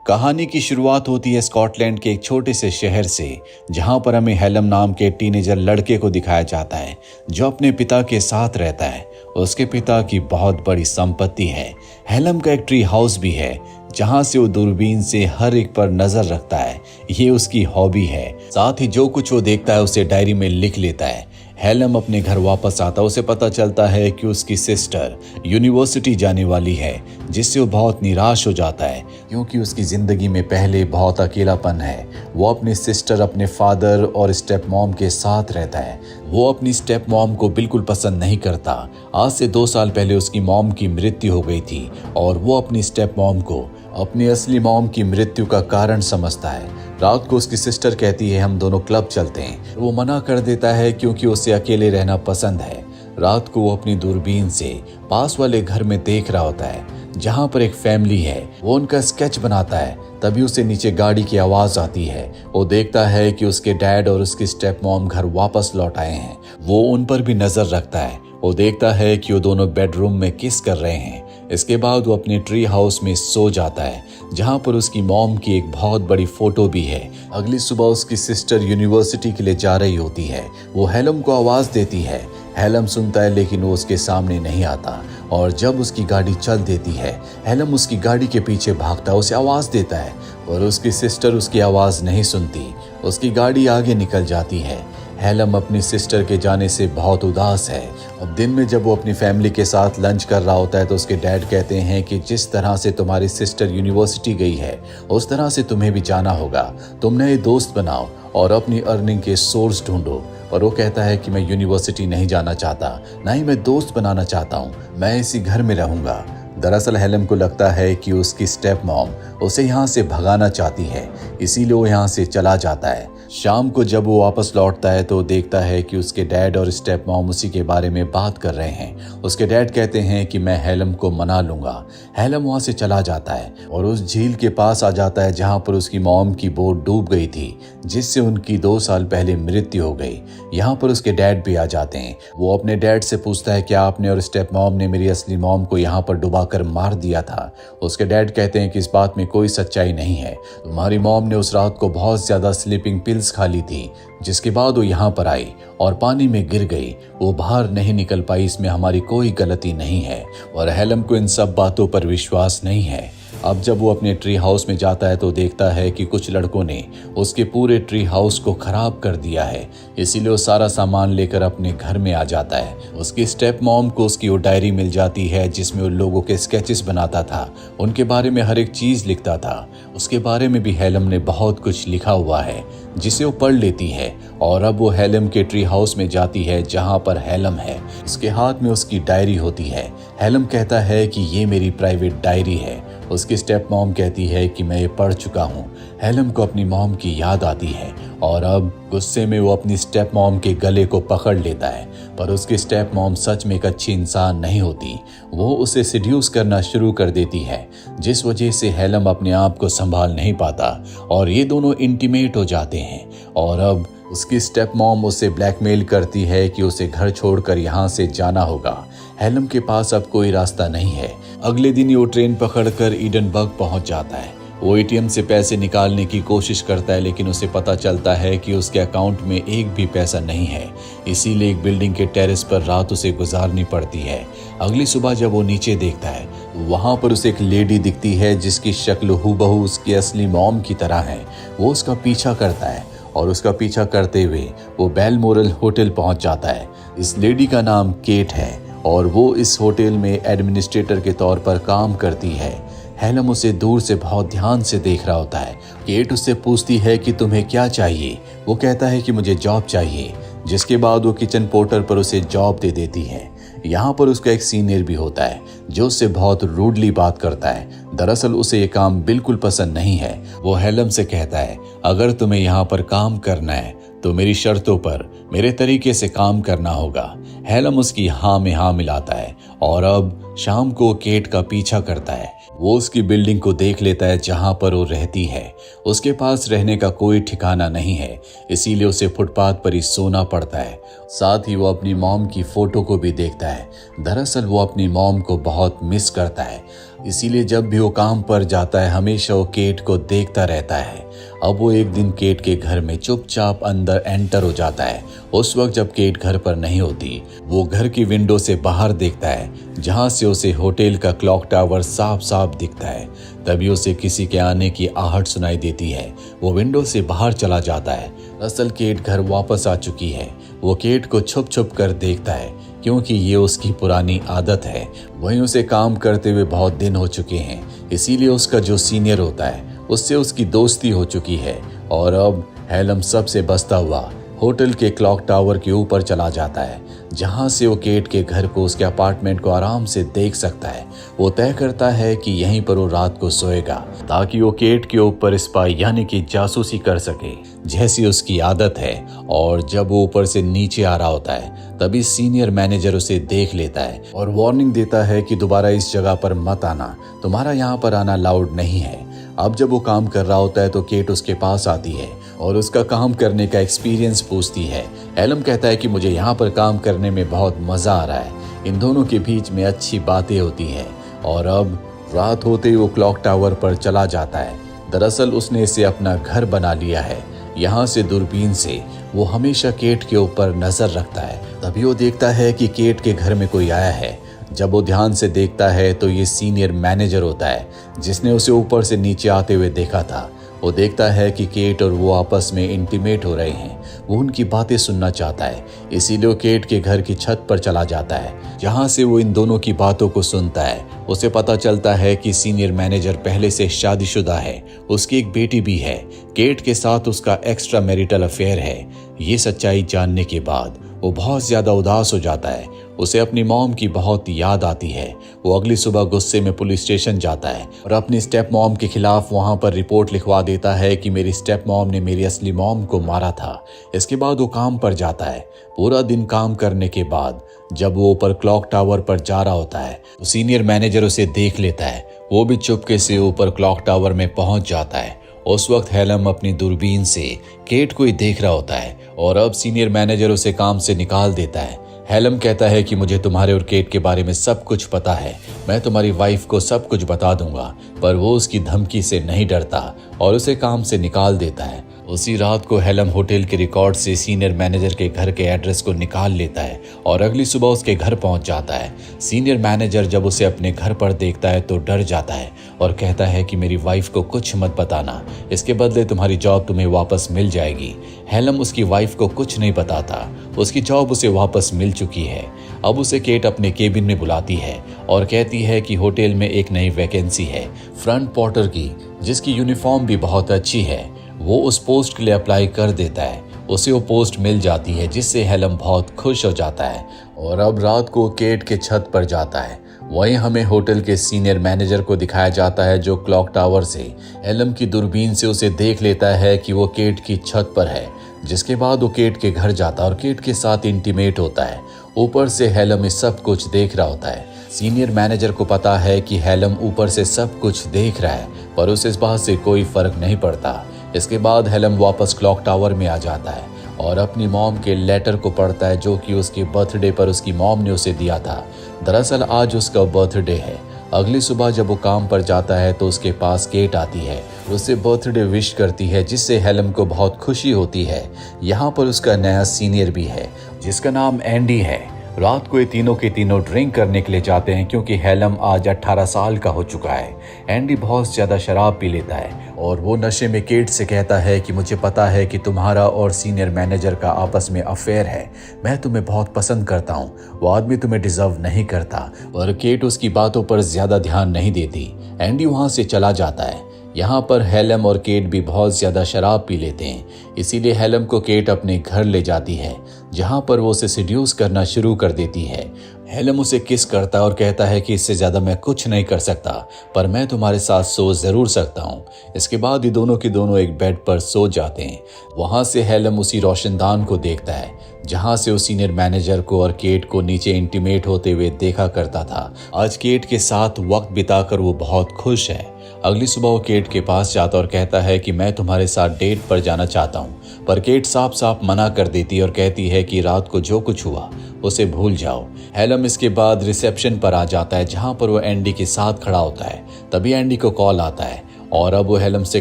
कहानी की शुरुआत होती है स्कॉटलैंड के एक छोटे से शहर से, जहां पर हमें हेलम नाम के टीनेजर लड़के को दिखाया जाता है जो अपने पिता के साथ रहता है। उसके पिता की बहुत बड़ी संपत्ति है। हेलम का एक ट्री हाउस भी है जहां से वो दूरबीन से हर एक पर नजर रखता है। ये उसकी हॉबी है। साथ ही जो कुछ वो देखता है उसे डायरी में लिख लेता है। हेलम अपने घर वापस आता, उसे पता चलता है कि उसकी सिस्टर यूनिवर्सिटी जाने वाली है, जिससे वो बहुत निराश हो जाता है क्योंकि उसकी जिंदगी में पहले बहुत अकेलापन है। वो अपनी सिस्टर, अपने फादर और स्टेप मॉम के साथ रहता है। वो अपनी स्टेप मॉम को बिल्कुल पसंद नहीं करता। आज से 2 साल पहले उसकी मॉम की मृत्यु हो गई थी और वो अपनी स्टेप मॉम को अपनी असली मॉम की मृत्यु का कारण समझता है। रात को उसकी सिस्टर कहती है हम दोनों क्लब चलते हैं। वो मना कर देता है क्योंकि उसे अकेले रहना पसंद है। रात को वो अपनी दूरबीन से पास वाले घर में देख रहा होता है जहां पर एक फैमिली है। वो उनका स्केच बनाता है। तभी उसे नीचे गाड़ी की आवाज आती है। वो देखता है कि उसके डैड और उसकी स्टेप मॉम घर वापस लौट आए हैं। वो उन पर भी नजर रखता है। वो देखता है कि वो दोनों बेडरूम में किस कर रहे हैं। इसके बाद वो अपने ट्री हाउस में सो जाता है जहां पर उसकी मॉम की एक बहुत बड़ी फोटो भी है। अगली सुबह उसकी सिस्टर यूनिवर्सिटी के लिए जा रही होती है। वो हेलम को आवाज देती है। हेलम सुनता है लेकिन वो उसके सामने नहीं आता और जब उसकी गाड़ी चल देती है, हेलम उसकी गाड़ी के पीछे भागता है, उसे आवाज देता है और उसकी सिस्टर उसकी आवाज नहीं सुनती। उसकी गाड़ी आगे निकल जाती है। हेलम अपनी सिस्टर के जाने से बहुत उदास है। अब दिन में जब वो अपनी फैमिली के साथ लंच कर रहा होता है तो उसके डैड कहते हैं कि जिस तरह से तुम्हारी सिस्टर यूनिवर्सिटी गई है उस तरह से तुम्हें भी जाना होगा। तुम नए दोस्त बनाओ और अपनी अर्निंग के सोर्स ढूंढो। और वो कहता है कि मैं यूनिवर्सिटी नहीं जाना चाहता, ना ही मैं दोस्त बनाना चाहता हूँ, मैं इसी घर में रहूंगा। दरअसल हेलम को लगता है कि उसकी स्टेप मॉम उसे यहाँ से भगाना चाहती है, इसीलिए वो यहाँ से चला जाता है। शाम को जब वो वापस लौटता है तो देखता है कि उसके डैड और स्टेप मॉम उसी के बारे में बात कर रहे हैं। उसके डैड कहते हैं कि मैं हेलम को मना लूंगा। हेलम वहां से चला जाता है और उस झील के पास आ जाता है जहां पर उसकी मॉम की बोट डूब गई थी, जिससे उनकी 2 साल पहले मृत्यु हो गई। यहाँ पर उसके डैड भी आ जाते हैं। वो अपने डैड से पूछता है कि आपने और स्टेप मॉम ने मेरी असली मॉम को यहाँ पर डुबाकर मार दिया था। उसके डैड कहते हैं कि इस बात में कोई सच्चाई नहीं है। तुम्हारी मॉम ने उस रात को बहुत ज्यादा स्लीपिंग पिल्स खा ली थी, जिसके बाद वो यहाँ पर आई और पानी में गिर गई। वो बाहर नहीं निकल पाई, इसमें हमारी कोई गलती नहीं है। और हेलम को इन सब बातों पर विश्वास नहीं है। अब जब वो अपने ट्री हाउस में जाता है तो देखता है कि कुछ लड़कों ने उसके पूरे ट्री हाउस को खराब कर दिया है। इसीलिए वो सारा सामान लेकर अपने घर में आ जाता है। उसकी स्टेप मॉम को उसकी वो डायरी मिल जाती है जिसमें वो लोगों के स्केचेस बनाता था, उनके बारे में हर एक चीज लिखता था। उसके बारे में भी हेलम ने बहुत कुछ लिखा हुआ है जिसे वो पढ़ लेती है। और अब वो हेलम के ट्री हाउस में जाती है जहां पर हेलम है। उसके हाथ में उसकी डायरी होती है। हेलम कहता है कि ये मेरी प्राइवेट डायरी है। उसकी स्टेप मॉम कहती है कि मैं ये पढ़ चुका हूँ। हेलम को अपनी मॉम की याद आती है और अब गुस्से में वो अपनी स्टेप मॉम के गले को पकड़ लेता है। पर उसकी स्टेप मॉम सच में एक अच्छी इंसान नहीं होती। वो उसे सिड्यूस करना शुरू कर देती है, जिस वजह से हेलम अपने आप को संभाल नहीं पाता और ये दोनों इंटीमेट हो जाते हैं। और अब उसकी स्टेप मॉम उसे ब्लैकमेल करती है कि उसे घर छोड़कर यहाँ से जाना होगा। हेलम के पास अब कोई रास्ता नहीं है। अगले दिन वो ट्रेन पकड़कर ईडनबर्ग पहुंच जाता है। वो एटीएम से पैसे निकालने की कोशिश करता है लेकिन उसे पता चलता है कि उसके अकाउंट में एक भी पैसा नहीं है। इसीलिए एक बिल्डिंग के टेरेस पर रात उसे गुजारनी पड़ती है। अगली सुबह जब वो नीचे देखता है वहां पर उसे एक लेडी दिखती है जिसकी शक्ल हूबहू उसकी असली मॉम की तरह है। वो उसका पीछा करता है और उसका पीछा करते हुए वो बेलमोरल होटल पहुंच जाता है। इस लेडी का नाम केट है और वो इस होटल में एडमिनिस्ट्रेटर के तौर पर काम करती है। हेलम उसे दूर से बहुत ध्यान से देख रहा होता है। केट उससे पूछती है कि तुम्हें क्या चाहिए। वो कहता है कि मुझे जॉब चाहिए, जिसके बाद वो किचन पोर्टर पर उसे जॉब दे देती है। यहाँ पर उसका एक सीनियर भी होता है जो उससे बहुत रूडली बात करता है। दरअसल उसे ये काम बिल्कुल पसंद नहीं है। वो हेलम से कहता है अगर तुम्हें यहाँ पर काम करना है तो मेरी शर्तों पर मेरे तरीके से काम करना होगा। हेलम उसकी हाँ में हाँ मिलाता है और अब शाम को केट का पीछा करता है। वो उसकी बिल्डिंग को देख लेता है जहां पर वो रहती है। उसके पास रहने का कोई ठिकाना नहीं है, इसीलिए उसे फुटपाथ पर ही सोना पड़ता है। साथ ही वो अपनी मॉम की फोटो को भी देखता है। दरअसल वो अपनी मॉम को बहुत मिस करता है। इसीलिए जब भी वो काम पर जाता है हमेशा वो केट को देखता रहता है। अब वो एक दिन केट के घर में चुपचाप अंदर एंटर हो जाता है। उस वक्त जब केट घर पर नहीं होती, वो घर की विंडो से बाहर देखता है, जहां से उसे होटल का क्लॉक टावर साफ साफ दिखता है। तभी उसे किसी के आने की आहट सुनाई देती है। वो विंडो से बाहर चला जाता है। असल केट घर वापस आ चुकी है। वो केट को छुप छुप कर देखता है, क्योंकि ये उसकी पुरानी आदत है। वहीं उसे काम करते हुए बहुत दिन हो चुके हैं, इसीलिए उसका जो सीनियर होता है उससे उसकी दोस्ती हो चुकी है। और अब हेलम सबसे बचता हुआ होटल के क्लॉक टावर के ऊपर चला जाता है, जहां से वो केट के घर को, उसके अपार्टमेंट को आराम से देख सकता है। वो तय करता है कि यहीं पर वो रात को सोएगा, ताकि वो केट के ऊपर स्पाई यानी कि जासूसी कर सके, जैसी उसकी आदत है। और जब वो ऊपर से नीचे आ रहा होता है, तभी सीनियर मैनेजर उसे देख लेता है और वार्निंग देता है कि दोबारा इस जगह पर मत आना, तुम्हारा यहाँ पर आना अलाउड नहीं है। अब जब वो काम कर रहा होता है तो केट उसके पास आती है और उसका काम करने का एक्सपीरियंस पूछती है। हेलम कहता है कि मुझे यहाँ पर काम करने में बहुत मजा आ रहा है, इन दोनों के बीच में अच्छी बातें होती हैं। और अब रात होते ही वो क्लॉक टावर पर चला जाता है। दरअसल उसने इसे अपना घर बना लिया है। यहाँ से दूरबीन से वो हमेशा केट के ऊपर नजर रखता है। तभी वो देखता है कि केट के घर में कोई आया है। जब वो ध्यान से देखता है तो ये सीनियर मैनेजर होता है, जिसने उसे ऊपर से नीचे आते हुए देखा था। वो देखता है कि केट और वो आपस में इंटीमेट हो रहे हैं। वो उनकी बातें सुनना चाहता है, इसीलिए वो केट के घर की छत पर चला जाता है, जहां से वो इन दोनों की बातों को सुनता है। उसे पता चलता है कि सीनियर मैनेजर पहले से शादीशुदा है, उसकी एक बेटी भी है। केट के साथ उसका एक्स्ट्रा मैरिटल अफेयर है। ये सच्चाई जानने के बाद वो बहुत ज्यादा उदास हो जाता है। उसे अपनी मॉम की बहुत याद आती है। वो अगली सुबह गुस्से में पुलिस स्टेशन जाता है और अपनी स्टेप मॉम के खिलाफ वहां पर रिपोर्ट लिखवा देता है कि मेरी स्टेप मॉम ने मेरी असली मॉम को मारा था। इसके बाद वो काम पर जाता है। पूरा दिन काम करने के बाद जब वो ऊपर क्लॉक टावर पर जा रहा होता है तो सीनियर मैनेजर उसे देख लेता है। वो भी चुपके से ऊपर क्लॉक टावर में पहुंच जाता है। उस वक्त हेलम अपनी दूरबीन से केट को ही देख रहा होता है और अब सीनियर मैनेजर उसे काम से निकाल देता है। हेलम कहता है कि मुझे तुम्हारे और केट के बारे में सब कुछ पता है, मैं तुम्हारी वाइफ को सब कुछ बता दूंगा। पर वो उसकी धमकी से नहीं डरता और उसे काम से निकाल देता है। उसी रात को हेलम होटल के रिकॉर्ड से सीनियर मैनेजर के घर के एड्रेस को निकाल लेता है और अगली सुबह उसके घर पहुंच जाता है। सीनियर मैनेजर जब उसे अपने घर पर देखता है तो डर जाता है और कहता है कि मेरी वाइफ को कुछ मत बताना, इसके बदले तुम्हारी जॉब तुम्हें वापस मिल जाएगी। हेलम उसकी वाइफ को कुछ नहीं बताता, उसकी जॉब उसे वापस मिल चुकी है। अब उसे केट अपने केबिन में बुलाती है और कहती है कि होटल में एक नई वैकेंसी है फ्रंट पोर्टर की, जिसकी यूनिफॉर्म भी बहुत अच्छी है। वो उस पोस्ट के लिए अप्लाई कर देता है। उसे वो पोस्ट मिल जाती है, जिससे हेलम बहुत खुश हो जाता है। और अब रात को केट के छत पर जाता है। वहीं हमें होटल के सीनियर मैनेजर को दिखाया जाता है, जो क्लॉक टावर से हेलम की दूरबीन से उसे देख लेता है कि वो केट की छत पर है। जिसके बाद वो केट के घर जाता है और केट के साथ इंटीमेट होता है। ऊपर से हेलम इस सब कुछ देख रहा होता है। सीनियर मैनेजर को पता है कि हेलम ऊपर से सब कुछ देख रहा है, पर उसे इस बात से कोई फर्क नहीं पड़ता। इसके बाद हेलम वापस क्लॉक टावर में आ जाता है और अपनी मॉम के लेटर को पढ़ता है, जो कि उसके बर्थडे पर उसकी मॉम ने उसे दिया था। दरअसल आज उसका बर्थडे है। अगली सुबह जब वो काम पर जाता है तो उसके पास केट आती है, उससे बर्थडे विश करती है, जिससे हेलम को बहुत खुशी होती है। यहाँ पर उसका नया सीनियर भी है, जिसका नाम एंडी है। रात को ये तीनों के तीनों ड्रिंक करने के लिए जाते हैं, क्योंकि हेलम आज 18 साल का हो चुका है। एंडी बहुत ज्यादा शराब पी लेता है और वो नशे में केट से कहता है कि मुझे पता है कि तुम्हारा और सीनियर मैनेजर का आपस में अफेयर है, मैं तुम्हें बहुत पसंद करता हूँ, वो आदमी तुम्हें डिजर्व नहीं करता। पर केट उसकी बातों पर ज्यादा ध्यान नहीं देती। एंडी वहां से चला जाता है। यहाँ पर हेलम और केट भी बहुत ज्यादा शराब पी लेते हैं, इसीलिए हेलम को केट अपने घर ले जाती है, जहाँ पर वो उसे सिड्यूस करना शुरू कर देती है। हेलम उसे किस करता है और कहता है कि इससे ज्यादा मैं कुछ नहीं कर सकता, पर मैं तुम्हारे साथ सो जरूर सकता हूँ। इसके बाद ये दोनों के दोनों एक बेड पर सो जाते हैं। वहां से हेलम उसी रोशनदान को देखता है, जहां से वो सीनियर मैनेजर को और केट को नीचे इंटीमेट होते हुए देखा करता था। आज केट के साथ वक्त बिताकर वो बहुत खुश है अगली सुबह वो केट के पास जाता और कहता है कि मैं तुम्हारे साथ डेट पर जाना चाहता हूँ, पर केट साफ साफ मना कर देती है और कहती है कि रात को जो कुछ हुआ उसे भूल जाओ। हेलम इसके बाद रिसेप्शन पर आ जाता है जहाँ पर वो एंडी के साथ खड़ा होता है। तभी एंडी को कॉल आता है और अब वो हेलम से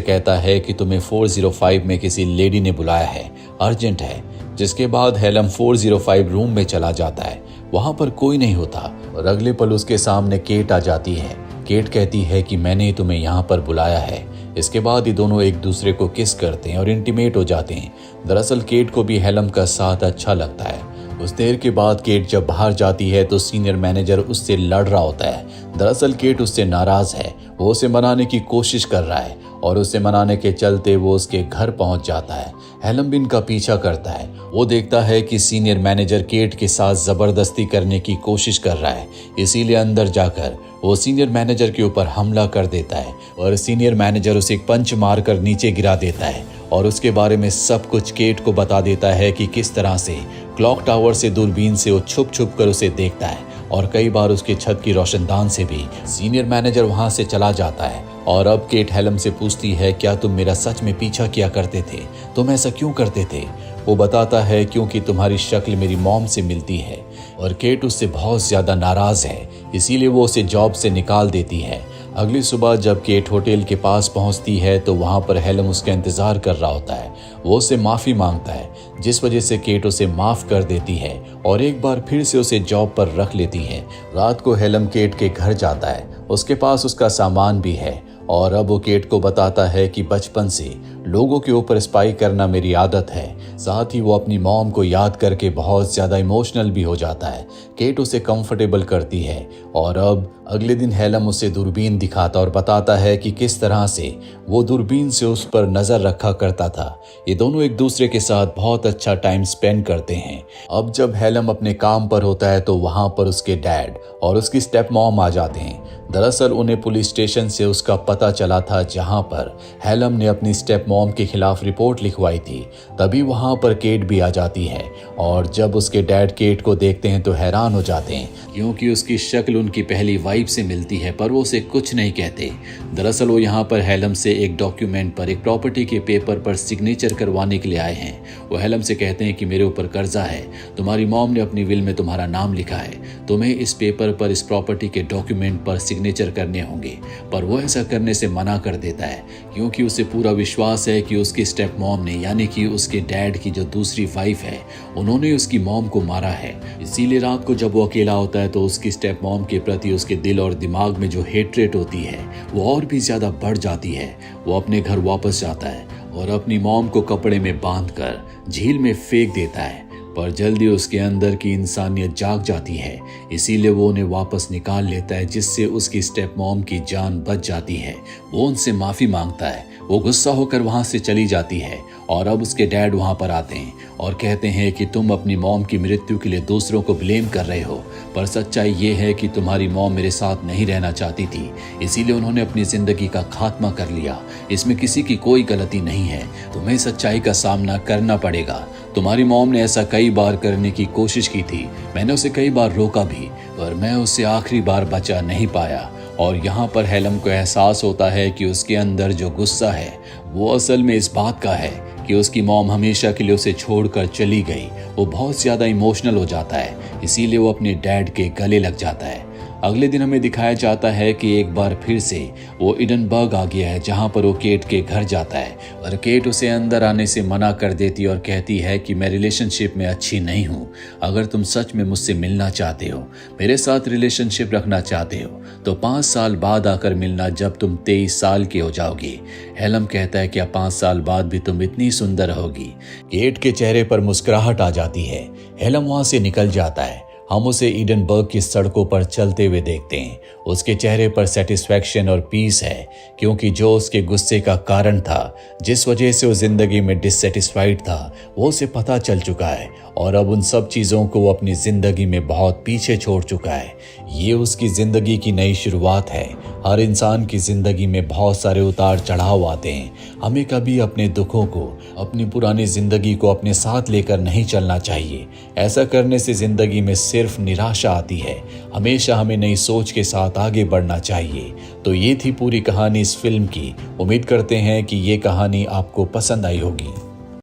कहता है कि तुम्हें 405 में किसी लेडी ने बुलाया है, अर्जेंट है। जिसके बाद हेलम 405 रूम में चला जाता है। वहां पर कोई नहीं होता और अगले पल उसके सामने केट आ जाती है। केट कहती है कि मैंने तुम्हें यहाँ पर बुलाया है। इसके बाद ये दोनों एक दूसरे को किस करते हैं और इंटीमेट हो जाते हैं। दरअसल केट को भी हेलम का साथ अच्छा लगता है। उस देर के बाद केट जब बाहर जाती है तो सीनियर मैनेजर उससे लड़ रहा होता है। दरअसल केट उससे नाराज है, वो उसे मनाने की कोशिश कर रहा है और उसे मनाने के चलते वो उसके घर पहुंच जाता है। हेलम भी इनका पीछा करता है। वो देखता है कि सीनियर मैनेजर केट के साथ जबरदस्ती करने की कोशिश कर रहा है, इसीलिए अंदर जाकर वो सीनियर मैनेजर के ऊपर हमला कर देता है और सीनियर मैनेजर उसे एक पंच मारकर नीचे गिरा देता है और उसके बारे में सब कुछ केट को बता देता है कि किस तरह से क्लॉक टावर से दूरबीन से वो छुप छुप कर उसे देखता है और कई बार उसके छत की रोशनदान से भी सीनियर मैनेजर वहां से चला जाता है। और अब केट हेलम से पूछती है, क्या तुम मेरा सच में पीछा किया करते थे? तुम ऐसा क्यों करते थे? वो बताता है, क्योंकि तुम्हारी शक्ल मेरी मॉम से मिलती है। और केट उससे बहुत ज्यादा नाराज है, इसीलिए वो उसे जॉब से निकाल देती है। अगली सुबह जब केट होटल के पास पहुंचती है तो वहां पर हेलम उसका इंतजार कर रहा होता है। वो उससे माफी मांगता है, जिस वजह से केट उसे माफ कर देती है और एक बार फिर से उसे जॉब पर रख लेती है। रात को हेलम केट के घर जाता है, उसके पास उसका सामान भी है और अब वो केट को बताता है कि बचपन से लोगों के ऊपर स्पाई करना मेरी आदत है। साथ ही वो अपनी मॉम को याद करके बहुत ज्यादा इमोशनल भी हो जाता है। केट उसे कंफर्टेबल करती है और अब अगले दिन हेलम उसे दूरबीन दिखाता और बताता है कि किस तरह से वो दूरबीन से उस पर नजर रखा करता था। ये दोनों एक दूसरे के साथ बहुत अच्छा टाइम स्पेंड करते हैं। अब जब हेलम अपने काम पर होता है तो वहां पर उसके डैड और उसकी स्टेप मॉम आ जाते हैं। दरअसल उन्हें पुलिस स्टेशन से उसका पता चला था जहां पर हेलम ने अपनी स्टेप मॉम के खिलाफ रिपोर्ट लिखवाई थी। तभी वहां पर केट भी आ जाती है और जब उसके डैड केट को देखते हैं तो हैरान हो जाते हैं, क्योंकि उसकी शक्ल उनकी पहली वाइफ से मिलती है, पर वो उसे कुछ नहीं कहते। दरअसल वो यहाँ पर हेलम से एक डॉक्यूमेंट पर, एक प्रॉपर्टी के पेपर पर सिग्नेचर करवाने के लिए आए हैं। वो हेलम से कहते हैं कि मेरे ऊपर कर्जा है, तुम्हारी मॉम ने अपनी विल में तुम्हारा नाम लिखा है, तुम्हें इस पेपर पर, इस प्रॉपर्टी के डॉक्यूमेंट पर सिग्नेचर करने होंगे। पर वो ऐसा करने से मना कर देता है, क्योंकि उसे पूरा विश्वास है कि उसकी स्टेप मॉम ने, यानी कि उसके डैड की जो दूसरी वाइफ है, उन्होंने उसकी मॉम को मारा है। इसीलिए रात को जब वो अकेला होता है तो उसकी स्टेप मॉम के प्रति उसके दिल और दिमाग में जो हेट्रेट होती है वो और भी ज्यादा बढ़ जाती है। वो अपने घर वापस जाता है और अपनी मॉम को कपड़े में बांधकर झील में फेंक देता है, पर जल्दी उसके अंदर की इंसानियत जाग जाती है, इसीलिए वो उन्हें वापस निकाल लेता है, जिससे उसकी स्टेप मॉम की जान बच जाती है। वो उनसे माफी मांगता है, वो गुस्सा होकर वहां से चली जाती है और अब उसके डैड वहां पर आते हैं और कहते हैं कि तुम अपनी मॉम की मृत्यु के लिए दूसरों को ब्लेम कर रहे हो, पर सच्चाई ये है कि तुम्हारी मॉम मेरे साथ नहीं रहना चाहती थी, इसीलिए उन्होंने अपनी जिंदगी का खात्मा कर लिया। इसमें किसी की कोई गलती नहीं है, तुम्हें सच्चाई का सामना करना पड़ेगा। तुम्हारी मॉम ने ऐसा कई बार करने की कोशिश की थी, मैंने उसे कई बार रोका भी, पर मैं उससे आखिरी बार बचा नहीं पाया। और यहाँ पर हेलम को एहसास होता है कि उसके अंदर जो गुस्सा है वो असल में इस बात का है कि उसकी मॉम हमेशा के लिए उसे छोड़कर चली गई। वो बहुत ज्यादा इमोशनल हो जाता है, इसीलिए वो अपने डैड के गले लग जाता है। अगले दिन हमें दिखाया जाता है कि एक बार फिर से वो एडिनबर्ग आ गया है, जहां पर वो केट के घर जाता है और केट उसे अंदर आने से मना कर देती और कहती है कि मैं रिलेशनशिप में अच्छी नहीं हूँ। अगर तुम सच में मुझसे मिलना चाहते हो, मेरे साथ रिलेशनशिप रखना चाहते हो, तो 5 साल बाद आकर मिलना, जब तुम 23 साल के हो जाओगी। हेलम कहता है, क्या 5 साल बाद भी तुम इतनी सुंदर होगी? केट के चेहरे पर मुस्कुराहट आ जाती है। हेलम वहां से निकल जाता है। हम उसे एडिनबर्ग की सड़कों पर चलते हुए देखते हैं। उसके चेहरे पर सेटिस्फैक्शन और पीस है, क्योंकि जो उसके गुस्से का कारण था, जिस वजह से वो जिंदगी में डिससेटिस्फाइड था, वो उसे पता चल चुका है और अब उन सब चीज़ों को वो अपनी ज़िंदगी में बहुत पीछे छोड़ चुका है। ये उसकी ज़िंदगी की नई शुरुआत है। हर इंसान की ज़िंदगी में बहुत सारे उतार चढ़ाव आते हैं। हमें कभी अपने दुखों को, अपनी पुरानी ज़िंदगी को अपने साथ लेकर नहीं चलना चाहिए। ऐसा करने से ज़िंदगी में सिर्फ निराशा आती है। हमेशा हमें नई सोच के साथ आगे बढ़ना चाहिए। तो ये थी पूरी कहानी इस फिल्म की। उम्मीद करते हैं कि ये कहानी आपको पसंद आई होगी।